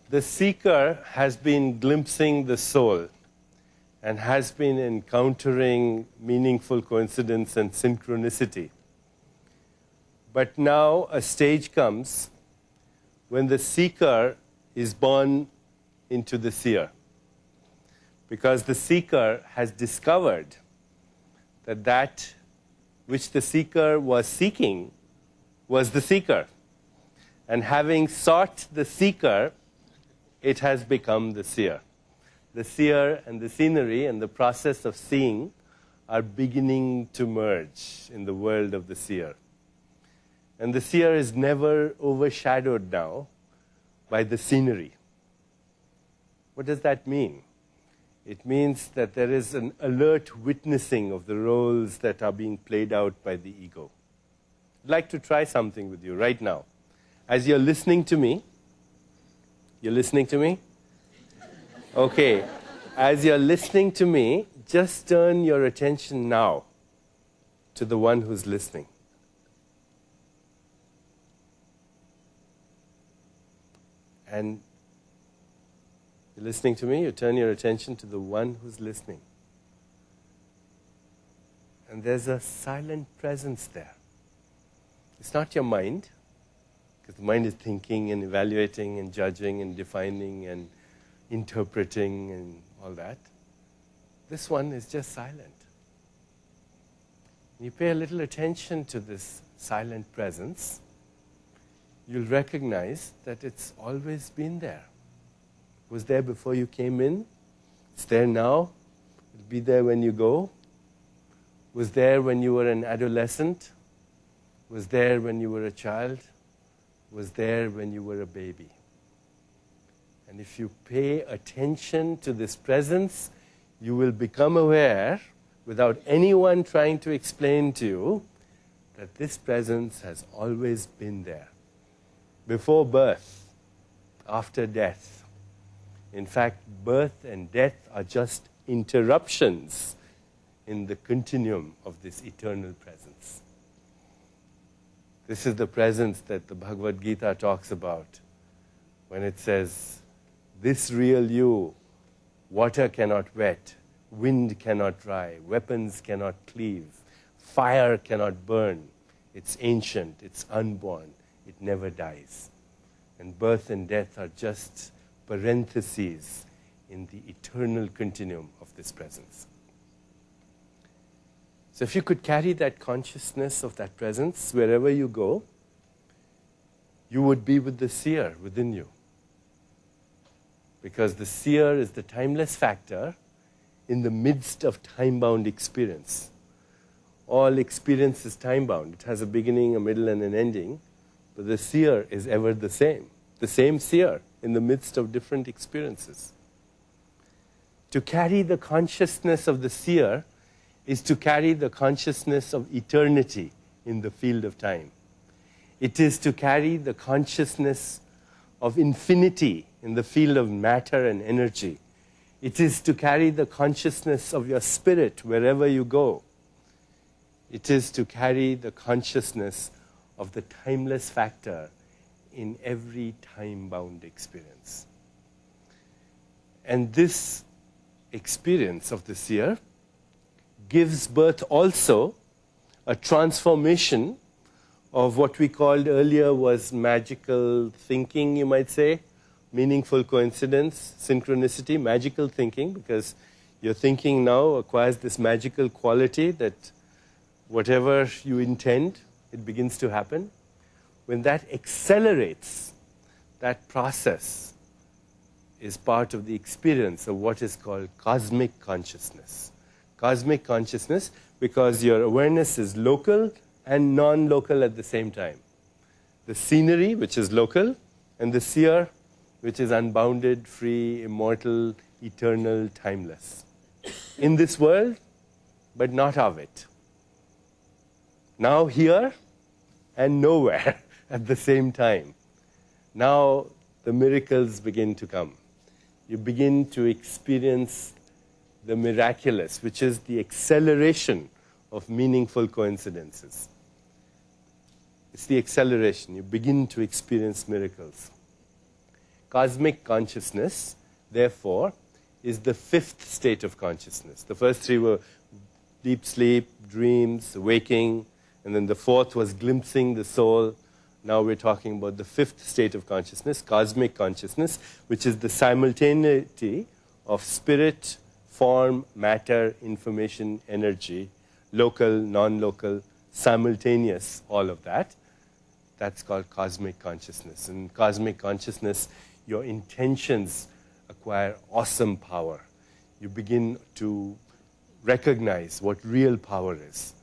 The seeker has been glimpsing the soul and has been encountering meaningful coincidence and synchronicity. But now a stage comes when the seeker is born into the seer, because the seeker has discovered that that which the seeker was seeking was the seeker. And having sought the seeker, it has become the seer. The seer and the scenery and the process of seeing are beginning to merge in the world of the seer. And the seer is never overshadowed now by the scenery. What does that mean? It means that there is an alert witnessing of the roles that are being played out by the ego. I'd like to try something with you right now. As you're listening to me, you're listening to me? Okay. As you're listening to me, just turn your attention now to the one who's listening. And you're listening to me, you turn your attention to the one who's listening. And there's a silent presence there. It's not your mind, because the mind is thinking and evaluating and judging and defining and interpreting and all that. This one is just silent. You pay a little attention to this silent presence, you'll recognize that it's always been there. It was there before you came in. It's there now. It'll be there when you go. It was there when you were an adolescent. It was there when you were a child. It was there when you were a baby. And if you pay attention to this presence, you will become aware, without anyone trying to explain to you, that this presence has always been there. Before birth, after death. In fact, birth and death are just interruptions in the continuum of this eternal presence. This is the presence that the Bhagavad Gita talks about when it says, this real you, water cannot wet, wind cannot dry, weapons cannot cleave, fire cannot burn. It's ancient, it's unborn. It never dies. And birth and death are just parentheses in the eternal continuum of this presence. So if you could carry that consciousness of that presence wherever you go, you would be with the seer within you. Because the seer is the timeless factor in the midst of time-bound experience. All experience is time-bound. It has a beginning, a middle, and an ending. But the seer is ever the same seer in the midst of different experiences. To carry the consciousness of the seer is to carry the consciousness of eternity in the field of time. It is to carry the consciousness of infinity in the field of matter and energy. It is to carry the consciousness of your spirit wherever you go. It is to carry the consciousness of the timeless factor in every time-bound experience. And this experience of the seer gives birth also a transformation of what we called earlier was magical thinking, you might say, meaningful coincidence, synchronicity, magical thinking, because your thinking now acquires this magical quality that whatever you intend, it begins to happen. When that accelerates, that process is part of the experience of what is called cosmic consciousness. Cosmic consciousness because your awareness is local and non-local at the same time. The scenery, which is local, and the seer, which is unbounded, free, immortal, eternal, timeless. In this world, but not of it. Now here and nowhere at the same time. Now the miracles begin to come. You begin to experience the miraculous, which is the acceleration of meaningful coincidences. It's the acceleration. You begin to experience miracles. Cosmic consciousness, therefore, is the fifth state of consciousness. The first three were deep sleep, dreams, waking, and then the fourth was glimpsing the soul. Now we're talking about the fifth state of consciousness, cosmic consciousness, which is the simultaneity of spirit, form, matter, information, energy, local, non-local, simultaneous, all of that. That's called cosmic consciousness. In cosmic consciousness, your intentions acquire awesome power. You begin to recognize what real power is.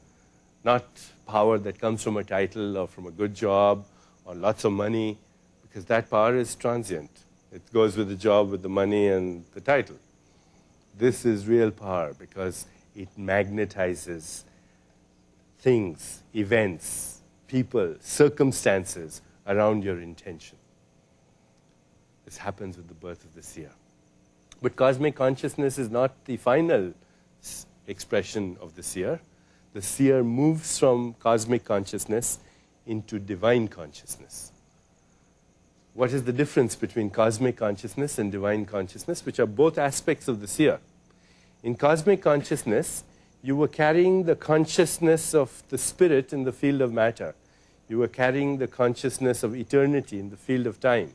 Not power that comes from a title or from a good job or lots of money, because that power is transient. It goes with the job, with the money, and the title. This is real power because it magnetizes things, events, people, circumstances around your intention. This happens with the birth of the seer. But cosmic consciousness is not the final expression of the seer. The seer moves from cosmic consciousness into divine consciousness. What is the difference between cosmic consciousness and divine consciousness, which are both aspects of the seer? In cosmic consciousness, you were carrying the consciousness of the spirit in the field of matter. You were carrying the consciousness of eternity in the field of time.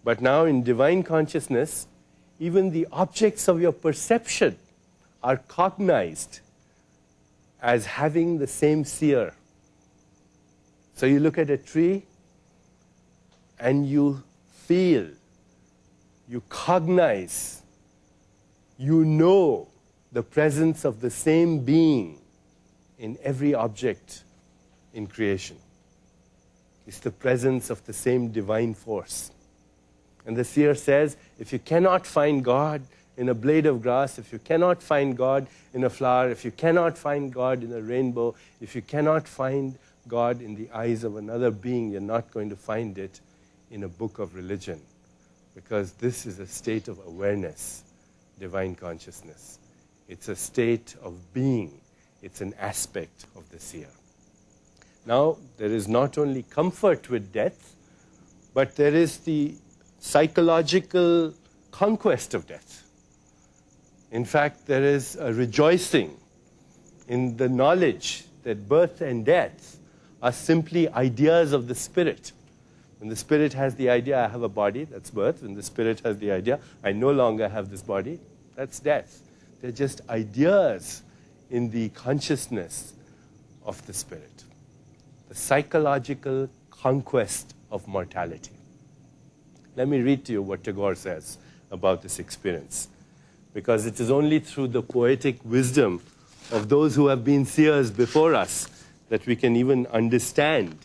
But now in divine consciousness, even the objects of your perception are cognized as having the same seer. So you look at a tree and you feel, you cognize, you know the presence of the same being in every object in creation. It's the presence of the same divine force. And the seer says, if you cannot find God in a blade of grass, if you cannot find God in a flower, if you cannot find God in a rainbow, if you cannot find God in the eyes of another being, you're not going to find it in a book of religion. Because this is a state of awareness, divine consciousness. It's a state of being. It's an aspect of the seer. Now, there is not only comfort with death, but there is the psychological conquest of death. In fact, there is a rejoicing in the knowledge that birth and death are simply ideas of the spirit. When the spirit has the idea, I have a body, that's birth. When the spirit has the idea, I no longer have this body, that's death. They're just ideas in the consciousness of the spirit. The psychological conquest of mortality. Let me read to you what Tagore says about this experience. Because it is only through the poetic wisdom of those who have been seers before us that we can even understand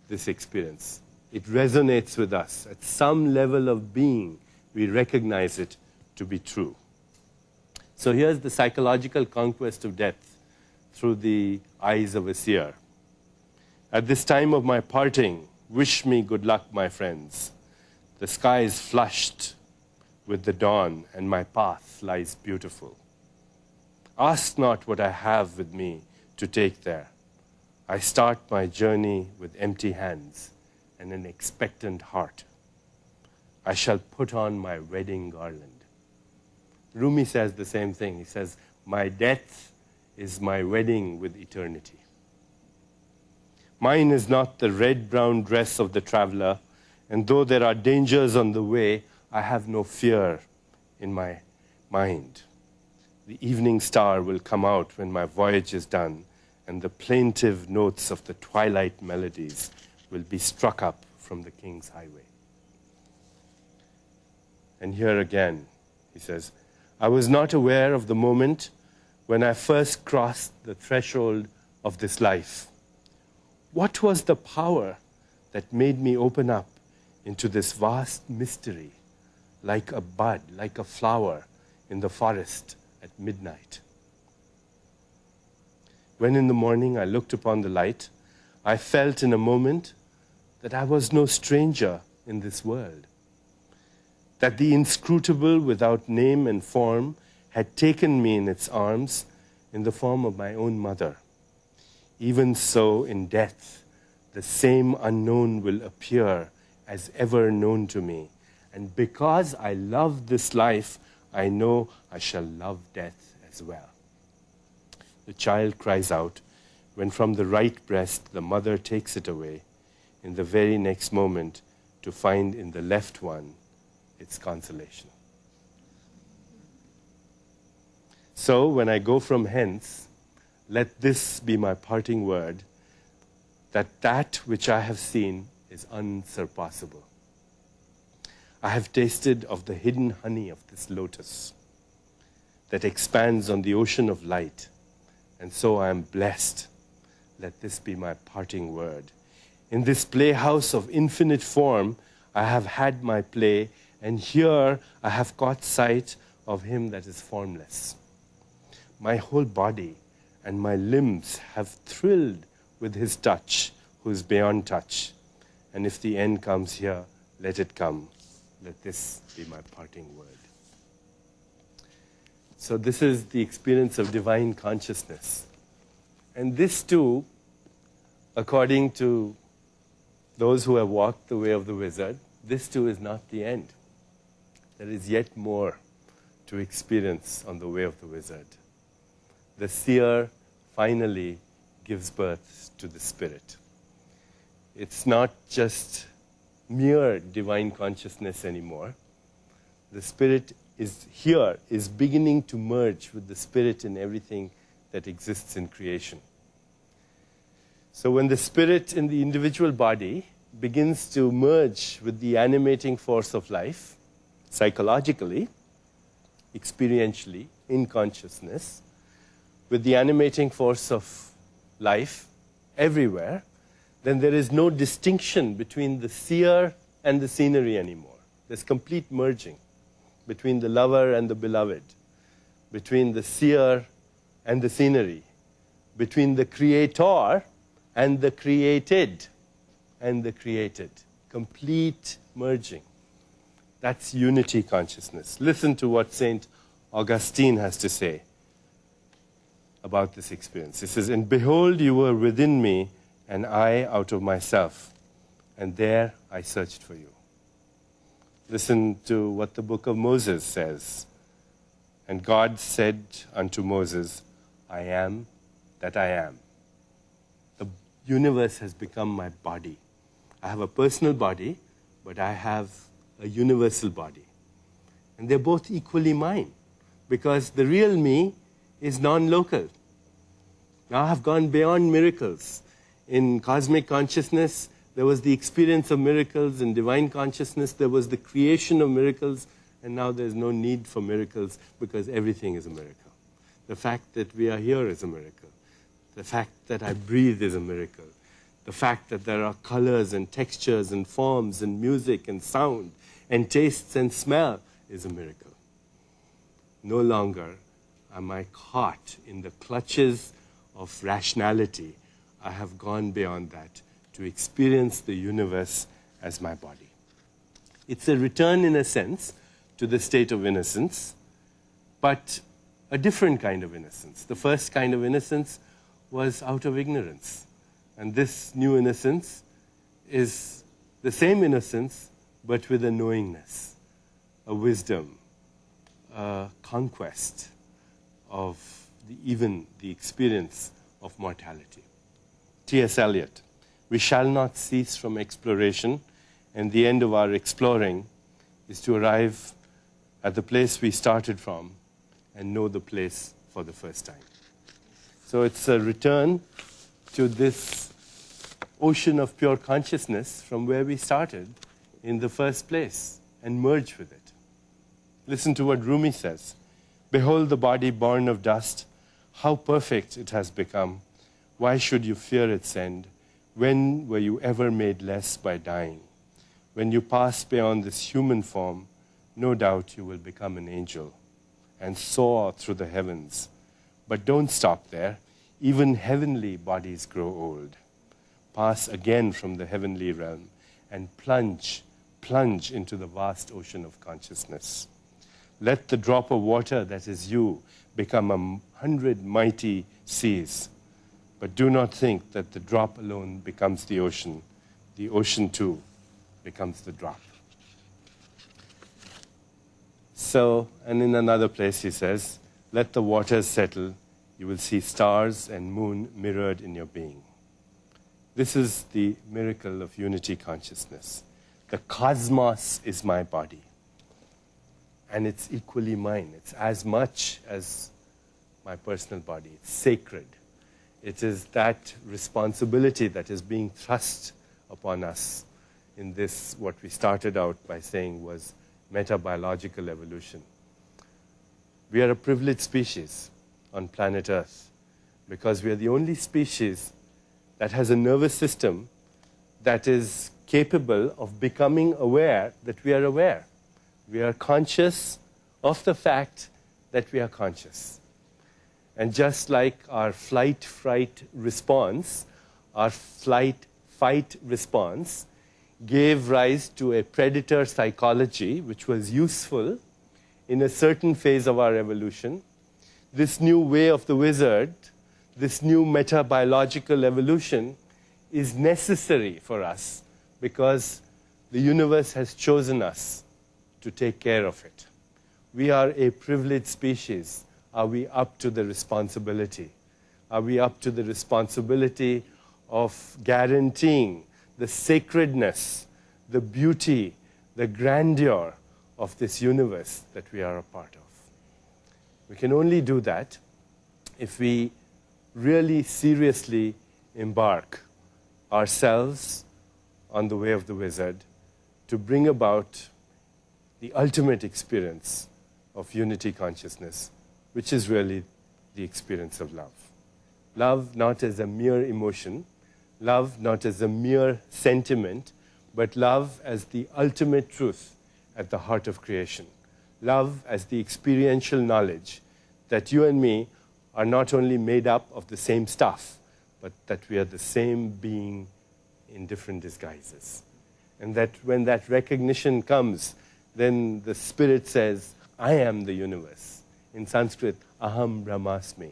this experience. It resonates with us. At some level of being, we recognize it to be true. So here's the psychological conquest of death through the eyes of a seer. At this time of my parting, wish me good luck, my friends. The sky is flushed with the dawn, and my path lies beautiful. Ask not what I have with me to take there. I start my journey with empty hands and an expectant heart. I shall put on my wedding garland. Rumi says the same thing. He says, my death is my wedding with eternity. Mine is not the red-brown dress of the traveler, and though there are dangers on the way, I have no fear in my mind. The evening star will come out when my voyage is done, and the plaintive notes of the twilight melodies will be struck up from the king's highway. And here again, he says, I was not aware of the moment when I first crossed the threshold of this life. What was the power that made me open up into this vast mystery, like a bud, like a flower in the forest at midnight? When in the morning I looked upon the light, I felt in a moment that I was no stranger in this world, that the inscrutable without name and form had taken me in its arms in the form of my own mother. Even so, in death, the same unknown will appear as ever known to me. And because I love this life, I know I shall love death as well. The child cries out when from the right breast the mother takes it away, in the very next moment to find in the left one its consolation. So when I go from hence, let this be my parting word, that which I have seen is unsurpassable. I have tasted of the hidden honey of this lotus that expands on the ocean of light, and so I am blessed. Let this be my parting word. In this playhouse of infinite form, I have had my play, and here I have caught sight of him that is formless. My whole body and my limbs have thrilled with his touch, who is beyond touch. And if the end comes here, let it come. Let this be my parting word. So this is the experience of divine consciousness. And this too, according to those who have walked the way of the wizard, this too is not the end. There is yet more to experience on the way of the wizard. The seer finally gives birth to the spirit. It's not just mere divine consciousness anymore. The spirit is here, is beginning to merge with the spirit in everything that exists in creation. So when the spirit in the individual body begins to merge with the animating force of life, psychologically, experientially, in consciousness, with the animating force of life everywhere, then there is no distinction between the seer and the scenery anymore. There's complete merging between the lover and the beloved, between the seer and the scenery, between the creator and the created, complete merging. That's unity consciousness. Listen to what St. Augustine has to say about this experience. He says, and behold, you were within me, and I out of myself, and there I searched for you. Listen to what the book of Moses says. And God said unto Moses, I am that I am. The universe has become my body. I have a personal body, but I have a universal body. And they're both equally mine, because the real me is non-local. Now I've gone beyond miracles. In cosmic consciousness, there was the experience of miracles. In divine consciousness, there was the creation of miracles. And now there's no need for miracles because everything is a miracle. The fact that we are here is a miracle. The fact that I breathe is a miracle. The fact that there are colors and textures and forms and music and sound and tastes and smell is a miracle. No longer am I caught in the clutches of rationality? I have gone beyond that to experience the universe as my body. It's a return, in a sense, to the state of innocence, but a different kind of innocence. The first kind of innocence was out of ignorance. And this new innocence is the same innocence, but with a knowingness, a wisdom, a conquest of even the experience of mortality. T.S. Eliot, we shall not cease from exploration, and the end of our exploring is to arrive at the place we started from and know the place for the first time. So it's a return to this ocean of pure consciousness from where we started in the first place and merge with it. Listen to what Rumi says. Behold the body born of dust, how perfect it has become. Why should you fear its end? When were you ever made less by dying? When you pass beyond this human form, no doubt you will become an angel and soar through the heavens. But don't stop there. Even heavenly bodies grow old. Pass again from the heavenly realm and plunge into the vast ocean of consciousness. Let the drop of water that is you become 100 mighty seas. But do not think that the drop alone becomes the ocean. The ocean too becomes the drop. So, and in another place he says, let the waters settle, you will see stars and moon mirrored in your being. This is the miracle of unity consciousness. The cosmos is my body. And it's equally mine. It's as much as my personal body. It's sacred. It is that responsibility that is being thrust upon us in this, what we started out by saying was metabiological evolution. We are a privileged species on planet Earth because we are the only species that has a nervous system that is capable of becoming aware that we are aware. We are conscious of the fact that we are conscious. And just like our flight-fright response, our flight-fight response gave rise to a predator psychology which was useful in a certain phase of our evolution. This new way of the wizard, this new metabiological evolution is necessary for us because the universe has chosen us to take care of it. We are a privileged species. Are we up to the responsibility? Are we up to the responsibility of guaranteeing the sacredness, the beauty, the grandeur of this universe that we are a part of? We can only do that if we really seriously embark ourselves on the way of the wizard to bring about the ultimate experience of unity consciousness, which is really the experience of love. Love not as a mere emotion, love not as a mere sentiment, but love as the ultimate truth at the heart of creation. Love as the experiential knowledge that you and me are not only made up of the same stuff, but that we are the same being in different disguises. And that when that recognition comes, then the spirit says, I am the universe. In Sanskrit, aham brahmasmi.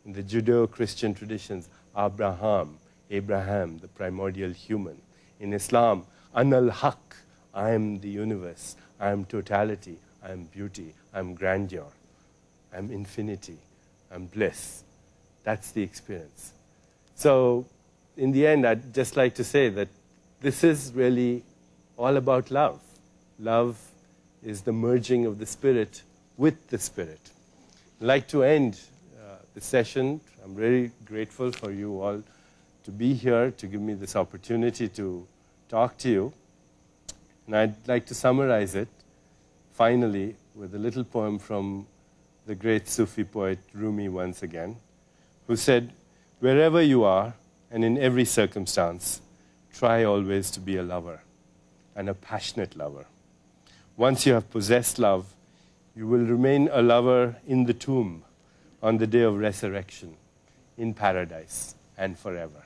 In the Judeo-Christian traditions, Abraham, the primordial human. In Islam, anal haq, I am the universe. I am totality. I am beauty. I am grandeur. I am infinity. I am bliss. That's the experience. So, in the end, I'd just like to say that this is really all about love. Love is the merging of the spirit with the spirit. I'd like to end the session. I'm very grateful for you all to be here, to give me this opportunity to talk to you. And I'd like to summarize it, finally, with a little poem from the great Sufi poet Rumi once again, who said, wherever you are and in every circumstance, try always to be a lover, and a passionate lover. Once you have possessed love, you will remain a lover in the tomb, on the day of resurrection in paradise and forever.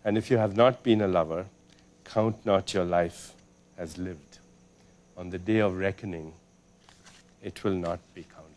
And if you have not been a lover, count not your life as lived. On the day of reckoning, it will not be counted.